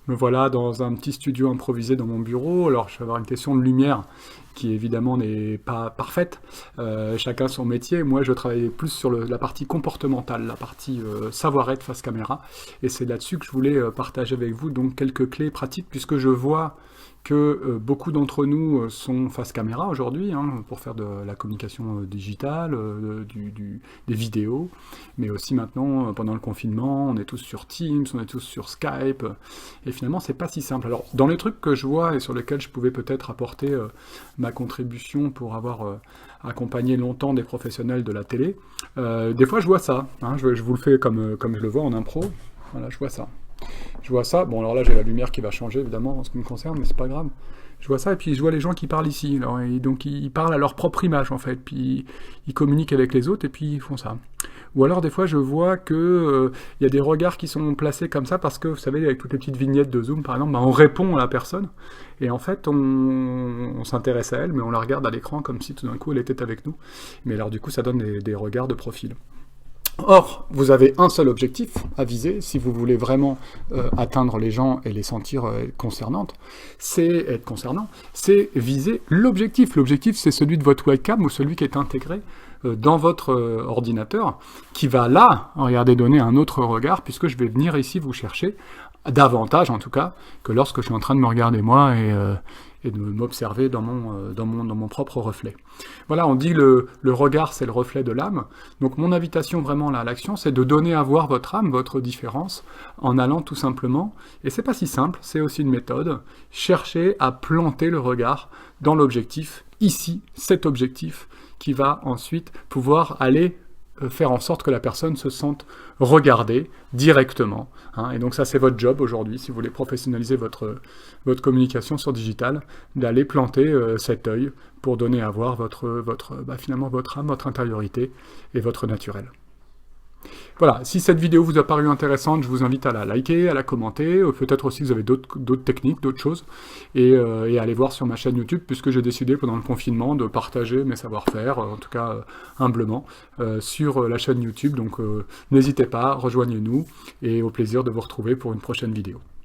Me voilà dans un petit studio improvisé dans mon bureau. Alors, je vais avoir une question de lumière qui évidemment n'est pas parfaite. Chacun son métier. Moi, je travaille plus sur la partie comportementale, la partie savoir-être face caméra. Et c'est là-dessus que je voulais partager avec vous donc quelques clés pratiques, puisque je vois que beaucoup d'entre nous sont face caméra aujourd'hui, hein, pour faire de la communication digitale, des vidéos, mais aussi maintenant, pendant le confinement, on est tous sur Teams, on est tous sur Skype, et finalement, c'est pas si simple. Alors, dans les trucs que je vois et sur lesquels je pouvais peut-être apporter ma contribution pour avoir accompagné longtemps des professionnels de la télé, des fois, je vois ça. Hein, je vous le fais comme je le vois en impro. Voilà, je vois ça. Je vois ça. Bon, alors là, j'ai la lumière qui va changer, évidemment, en ce qui me concerne, mais c'est pas grave. Je vois ça, et puis je vois les gens qui parlent ici. Alors, et donc, ils parlent à leur propre image, en fait. Puis, ils communiquent avec les autres, et puis ils font ça. Ou alors, des fois, je vois que y a des regards qui sont placés comme ça, parce que, vous savez, avec toutes les petites vignettes de Zoom, par exemple, bah, on répond à la personne, et en fait, on s'intéresse à elle, mais on la regarde à l'écran comme si tout d'un coup, elle était avec nous. Mais alors, du coup, ça donne des regards de profil. Or, vous avez un seul objectif à viser, si vous voulez vraiment atteindre les gens et les sentir concernantes, être concernant, c'est viser l'objectif. L'objectif, c'est celui de votre webcam ou celui qui est intégré dans votre ordinateur, qui va là, regardez, donner un autre regard, puisque je vais venir ici vous chercher, davantage en tout cas, que lorsque je suis en train de me regarder moi et de m'observer dans mon propre reflet. Voilà, on dit le regard, c'est le reflet de l'âme. Donc mon invitation vraiment là à l'action, c'est de donner à voir votre âme, votre différence, en allant tout simplement, et c'est pas si simple, c'est aussi une méthode, chercher à planter le regard dans l'objectif, ici, cet objectif, qui va ensuite pouvoir aller faire en sorte que la personne se sente regardée directement. Hein. Et donc ça, c'est votre job aujourd'hui, si vous voulez professionnaliser votre communication sur digital, d'aller planter cet œil pour donner à voir finalement votre âme, votre intériorité et votre naturel. Voilà, si cette vidéo vous a paru intéressante, je vous invite à la liker, à la commenter, peut-être aussi que vous avez d'autres techniques, d'autres choses, et à aller voir sur ma chaîne YouTube, puisque j'ai décidé pendant le confinement de partager mes savoir-faire, en tout cas humblement, sur la chaîne YouTube, donc n'hésitez pas, rejoignez-nous, et au plaisir de vous retrouver pour une prochaine vidéo.